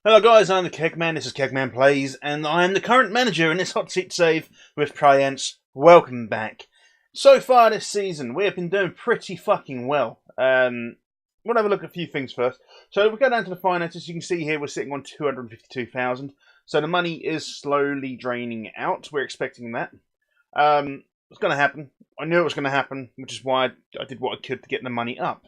Hello guys, I'm the Keg Man, this is Keg Man Plays, and I am the current manager in this hot seat save with Praiense. Welcome back. So far this season, we have been doing pretty fucking well. We'll have a look at a few things first. So if we go down to the finances, you can see here we're sitting on 252,000. So the money is slowly draining out. We're expecting that. It's going to happen. I knew it was going to happen, which is why I did what I could to get the money up.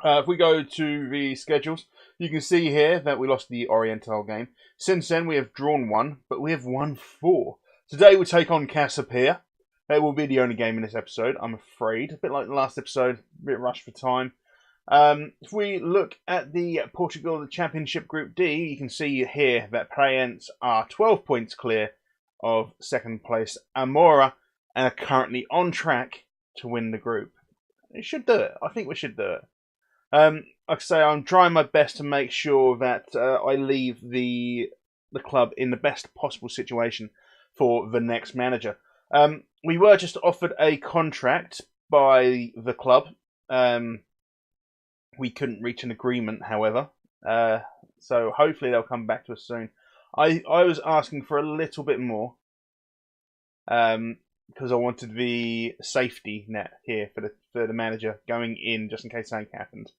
If we go to the schedules, you can see here that we lost the Oriental game. Since then, we have drawn one, but we have won 4. Today, we take on Casa Pia. It will be the only game in this episode, I'm afraid. A bit like the last episode, a bit rushed for time. If we look at the Portugal the Championship Group D, you can see here that Praiense are 12 points clear of second place Amora and are currently on track to win the group. It should do it. I think we should do it. Like I say, I'm trying my best to make sure that I leave the club in the best possible situation for the next manager. We were just offered a contract by the club. We couldn't reach an agreement, however. So hopefully they'll come back to us soon. I was asking for a little bit more. Because I wanted the safety net here for the manager going in just in case something happened.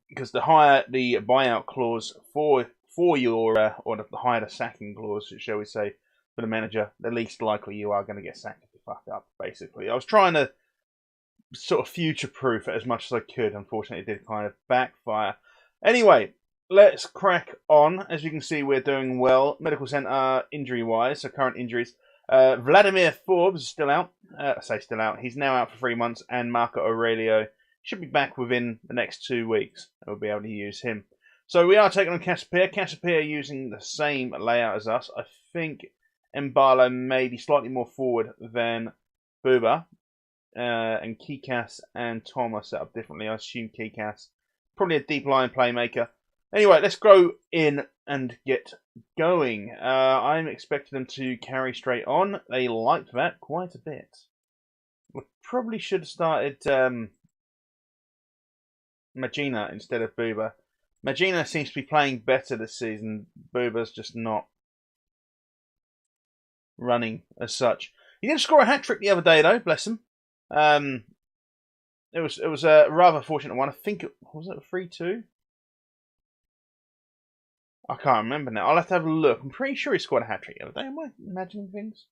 Because the higher the buyout clause for your or the higher the sacking clause, shall we say, for the manager, the least likely you are going to get sacked if you fuck up. Basically, I was trying to sort of future-proof it as much as I could. Unfortunately, it did kind of backfire. Anyway, let's crack on. As you can see, we're doing well. Medical centre injury-wise, so current injuries. Vladimir Forbes is still out. I say still out. He's now out for 3 months, and Marco Aurelio should be back within the next 2 weeks. We'll be able to use him. So we are taking on Casa Pia. Casa Pia using the same layout as us. I think Mbalo may be slightly more forward than Buba. And Kikas and Tom are set up differently. I assume Kikas. Probably a deep line playmaker. Anyway, let's go in and get going. I'm expecting them to carry straight on. They liked that quite a bit. We probably should have started Magina instead of Buba. Magina seems to be playing better this season. Buba's just not running as such. He didn't score a hat-trick the other day, though, bless him. It was a rather fortunate one. I think was it a 3-2? I can't remember now. I'll have to have a look. I'm pretty sure he scored a hat-trick the other day. Am I imagining things?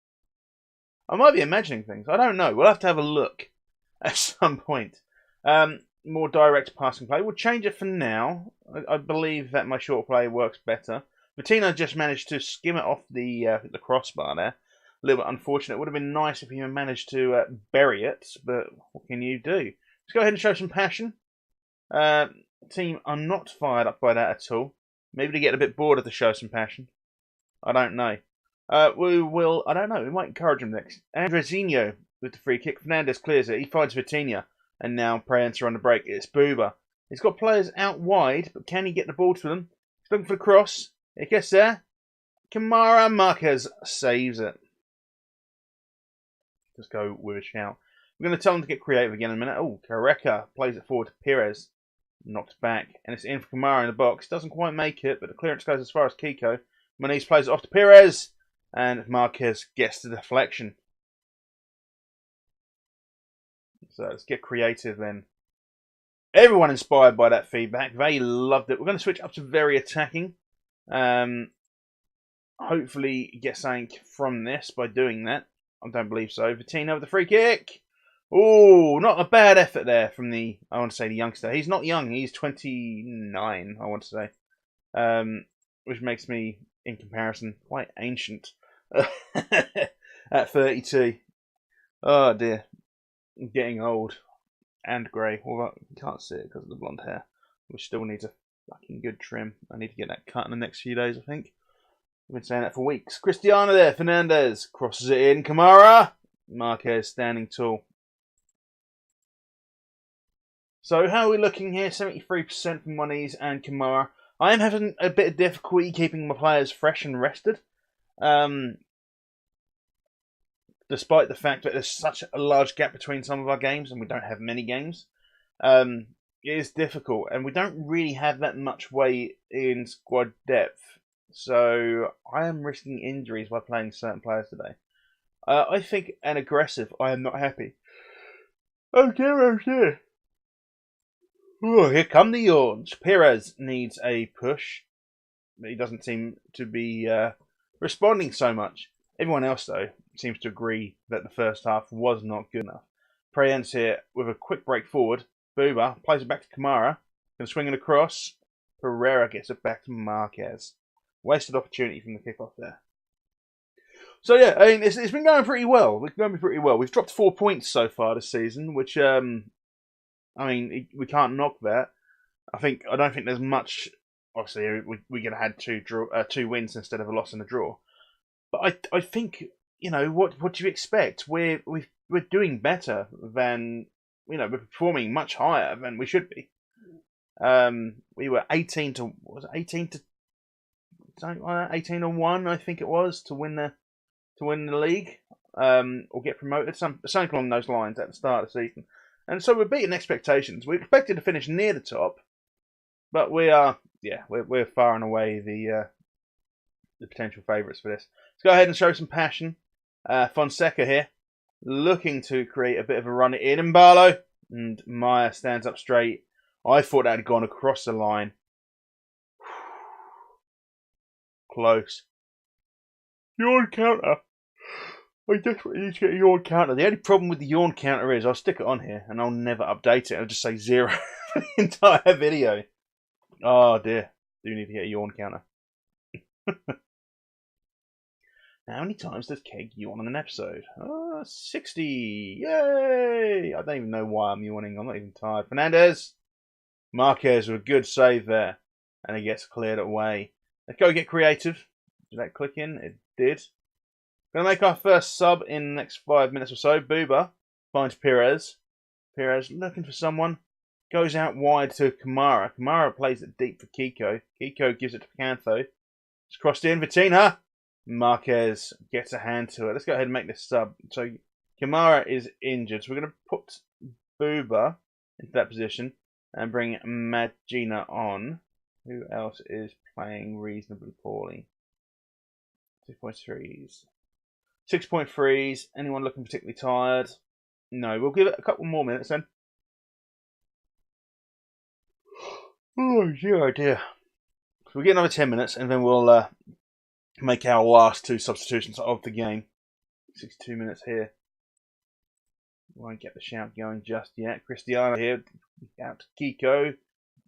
I might be imagining things. I don't know. We'll have to have a look at some point. More direct passing play. We'll change it for now. I believe that my short play works better. Martino just managed to skim it off the crossbar there. A little bit unfortunate. It would have been nice if he managed to bury it, but what can you do? Let's go ahead and show some passion. Team are not fired up by that at all. Maybe they get a bit bored of the show some passion. I don't know. We will. I don't know. We might encourage him next. Andrezinho with the free kick. Fernandez clears it. He finds Vitinha. And now Praiense are on the break. It's Buba. He's got players out wide, but can he get the ball to them? He's looking for the cross. It gets there. Kamara Marquez saves it. Let's go with a shout. We're going to tell him to get creative again in a minute. Oh, Careca plays it forward to Perez. Knocked back. And it's in for Kamara in the box. Doesn't quite make it, but the clearance goes as far as Kiko. Moniz plays it off to Perez. And Marquez gets the deflection. So let's get creative then. Everyone inspired by that feedback. They loved it. We're going to switch up to very attacking. Hopefully get something from this by doing that. I don't believe so. Vitinha with the free kick. Oh, not a bad effort there from the, I want to say the youngster. He's not young. He's 29, I want to say. Which makes me, in comparison, quite ancient. At 32. Oh dear. I'm getting old. And grey. Well, you can't see it because of the blonde hair. We still need a fucking good trim. I need to get that cut in the next few days, I think. I've been saying that for weeks. Cristiano there. Fernandez crosses it in. Kamara. Marquez standing tall. So how are we looking here? 73% from Moniz and Kamara. I am having a bit of difficulty keeping my players fresh and rested. Despite the fact that there's such a large gap between some of our games and we don't have many games. it is difficult, and we don't really have that much weight in squad depth. So I am risking injuries by playing certain players today. I think an aggressive, I am not happy. Oh dear, oh dear. Oh, here come the yawns. Perez needs a push. He doesn't seem to be responding so much. Everyone else, though, seems to agree that the first half was not good enough. Praiense here with a quick break forward. Booba plays it back to Kamara. Going to swing it across. Pereira gets it back to Marquez. Wasted opportunity from the kickoff there. So yeah, I mean, it's been going pretty well. We've dropped 4 points so far this season, which I mean, we can't knock that. I don't think there's much. Obviously, we could have had two wins instead of a loss and a draw. But I think, you know, what do you expect? We're doing better than, you know, we're performing much higher than we should be. We were 18 to 1, I think it was, to win the league, or get promoted, something along those lines at the start of the season. And so we're beating expectations. We expected to finish near the top, but we're far and away the potential favourites for this. Let's go ahead and show some passion. Fonseca here, looking to create a bit of a run in Mbalo, and Maya stands up straight. I thought that had gone across the line. Close. Yawn counter. I desperately need to get a yawn counter. The only problem with the yawn counter is I'll stick it on here and I'll never update it. I'll just say 0 for the entire video. Oh dear. Do need to get a yawn counter. How many times does Keg yawn on an episode? 60. Yay! I don't even know why I'm yawning. I'm not even tired. Fernandez. Marquez with a good save there. And he gets cleared away. Let's go get creative. Did that click in? It did. Going to make our first sub in the next 5 minutes or so. Booba finds Perez. Perez looking for someone. Goes out wide to Kamara. Kamara plays it deep for Kiko. Kiko gives it to Cantho. It's crossed in. Vitinha. Marquez gets a hand to it. Let's go ahead and make this sub. So Kamara is injured. So we're going to put Booba into that position and bring Magina on. Who else is playing reasonably poorly? 6.3s. 6.3s. Anyone looking particularly tired? No, we'll give it a couple more minutes then. Oh dear. So we'll get another 10 minutes and then we'll make our last 2 substitutions of the game. 62 minutes here. Won't get the shout going just yet. Cristiano here. Out to Kiko.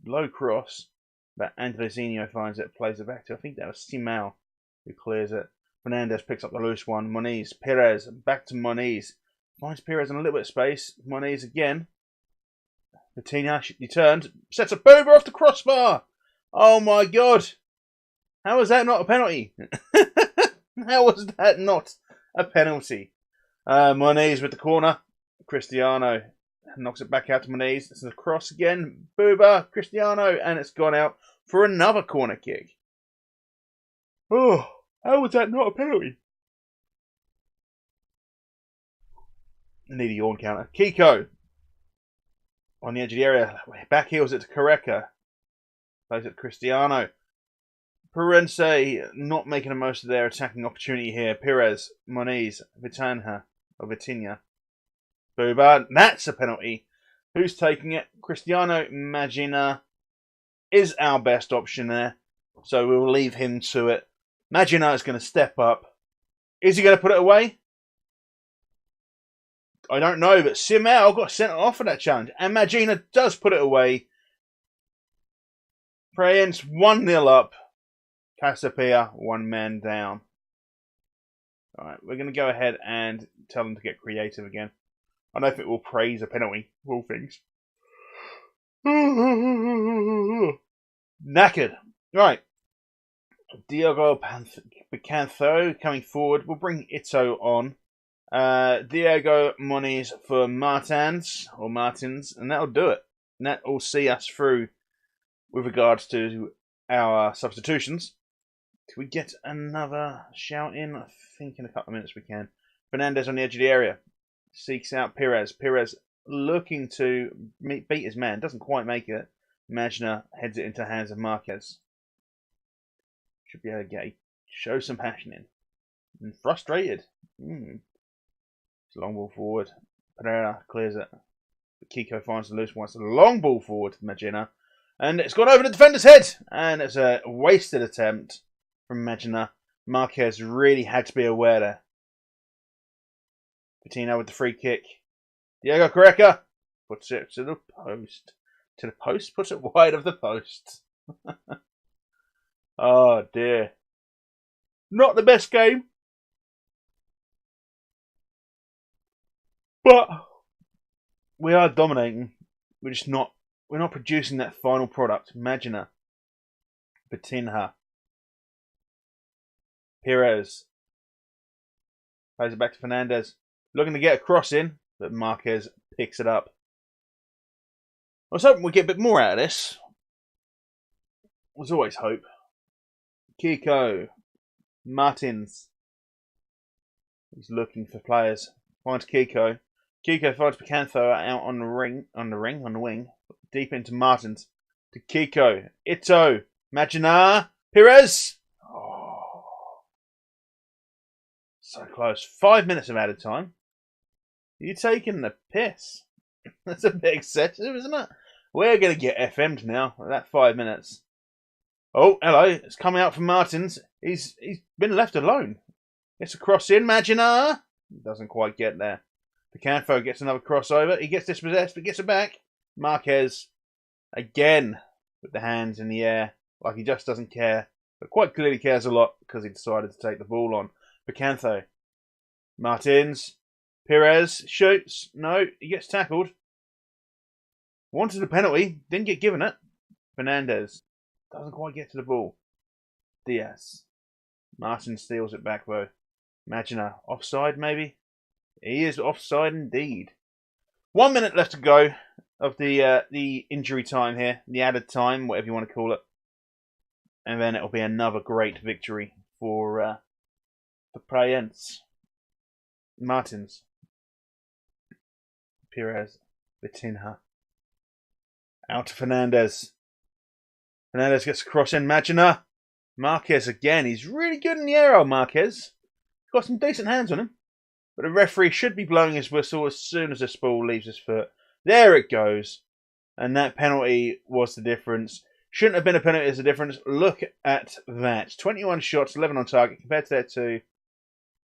Low cross. But Andrezinho finds it, plays it back to, I think that was Simao who clears it. Fernandez picks up the loose one. Moniz, Perez, back to Moniz. Finds Perez in a little bit of space. Moniz again. Vitinha, he turned, sets a boomer off the crossbar. Oh my god. How was that not a penalty? How was that not a penalty? Moniz with the corner. Cristiano knocks it back out to Moniz. This is a cross again. Booba, Cristiano, and it's gone out for another corner kick. Oh, how was that not a penalty? Need a yawn counter. Kiko on the edge of the area. Back heels it to Correca. Plays it to Cristiano. Praiense not making the most of their attacking opportunity here. Perez, Moniz, Vitinha. Booba, that's a penalty. Who's taking it? Cristiano Magina is our best option there. So we'll leave him to it. Magina is going to step up. Is he going to put it away? I don't know, but Simao got sent off for that challenge. And Magina does put it away. Praiense 1-0 up. Casa Pia 1 man down. Alright, we're going to go ahead and tell them to get creative again. I don't think we'll praise a penalty, of all things. Knackered. Right. Diogo Picantho coming forward. We'll bring Ito on. Diego Moniz for Martins, and that'll do it. And that will see us through with regards to our substitutions. Can we get another shout in? I think in a couple of minutes we can. Fernandez on the edge of the area. Seeks out Perez. Perez looking to beat his man. Doesn't quite make it. Magina heads it into the hands of Marquez. Should be able to show some passion in. And frustrated. It's a long ball forward. Pereira clears it. Kiko finds the loose one. It's a long ball forward to Magina. And it's gone over the defender's head. And it's a wasted attempt from Magina. Marquez really had to be aware there. Patino with the free kick. Diego Correca puts it to the post. To the post? Puts it wide of the post. Oh dear. Not the best game. But we are dominating. We're not producing that final product. Magina. Batinha. Perez. Plays it back to Fernandez. Looking to get a cross in, but Marquez picks it up. I was hoping we'd get a bit more out of this. There's always hope. Kiko. Martins. He's looking for players. Finds Kiko. Kiko finds Picantho out on the wing. Deep into Martins. To Kiko. Ito. Magina. Perez. Oh. So close. 5 minutes of added time. You taking the piss? That's a bit excessive, isn't it? We're going to get FM'd now. That 5 minutes. Oh, hello. It's coming out from Martins. He's been left alone. Gets a cross in. Magina. Doesn't quite get there. Picantho gets another crossover. He gets dispossessed, but gets it back. Marquez, again, with the hands in the air, like he just doesn't care. But quite clearly cares a lot because he decided to take the ball on. Picantho. Martins. Perez shoots. No, he gets tackled. Wanted a penalty. Didn't get given it. Fernandez. Doesn't quite get to the ball. Diaz. Martin steals it back though. Magina. Offside maybe? He is offside indeed. 1 minute left to go of the injury time here. The added time, whatever you want to call it. And then it'll be another great victory for Praiense. Martins. Perez. Batinha. Out to Fernandez. Fernandez gets a cross in. Magina. Marquez again. He's really good in the air, old Marquez. Got some decent hands on him. But the referee should be blowing his whistle as soon as this ball leaves his foot. There it goes. And that penalty was the difference. Shouldn't have been a penalty as the difference. Look at that. 21 shots, 11 on target compared to their 2.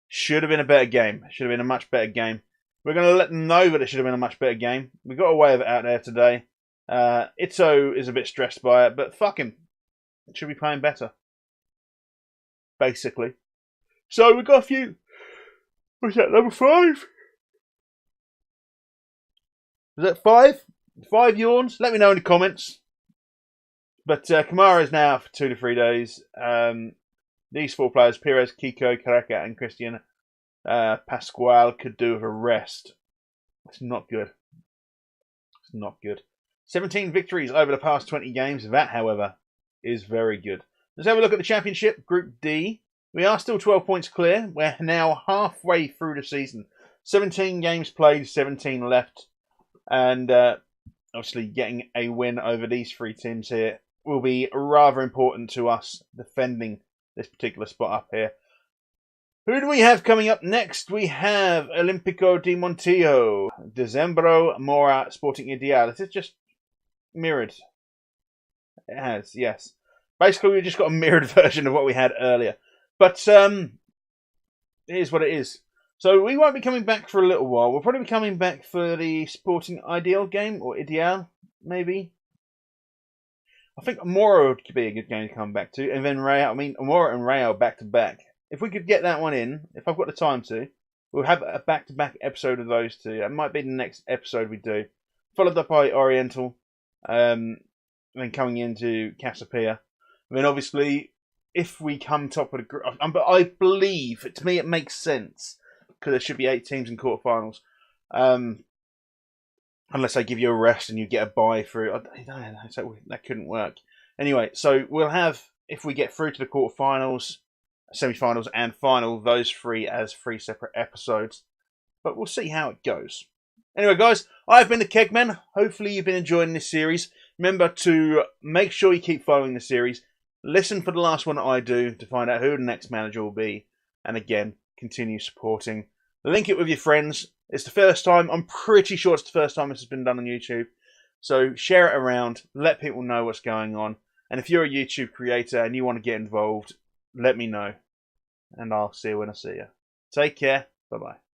Should have been a better game. Should have been a much better game. We're going to let them know that it should have been a much better game. We got away with it out there today. Ito is a bit stressed by it, but fuck him. It should be playing better. Basically. So we got a few. What's that, number 5? Was that 5? 5 yawns? Let me know in the comments. But Kamara is now for 2 to 3 days. These 4 players, Perez, Kiko, Caraca, and Christian Pascual, could do with a rest. It's not good. It's not good. 17 victories over the past 20 games. That, however, is very good. Let's have a look at the championship, Group D. We are still 12 points clear. We're now halfway through the season. 17 games played, 17 left. And obviously getting a win over these 3 teams here will be rather important to us defending this particular spot up here. Who do we have coming up next? We have Olímpico de Montijo, Dezembro, Mora, Sporting Ideal. This is just mirrored. It has, yes. Basically, we've just got a mirrored version of what we had earlier. But it is what it is. So we won't be coming back for a little while. We'll probably be coming back for the Sporting Ideal game, or Ideal, maybe. I think Mora could be a good game to come back to. And then Real, Mora and Real back to back. If we could get that one in, if I've got the time to, we'll have a back-to-back episode of those 2. That might be the next episode we do. Followed up by Oriental. Then coming into Casa Pia. And then obviously, if we come top of the group, but I believe, to me it makes sense, because there should be 8 teams in quarterfinals. Unless they give you a rest and you get a bye through. I don't know, so that couldn't work. Anyway, so we'll have, if we get through to the quarterfinals, semi-finals and final, those 3 as 3 separate episodes. But we'll see how it goes. Anyway, guys, I've been the Keg Man. Hopefully you've been enjoying this series. Remember to make sure you keep following the series. Listen for the last one that I do to find out who the next manager will be. And again, continue supporting. Link it with your friends. It's the first time. I'm pretty sure it's the first time this has been done on YouTube. So share it around. Let people know what's going on. And if you're a YouTube creator and you want to get involved, let me know. And I'll see you when I see you. Take care. Bye-bye.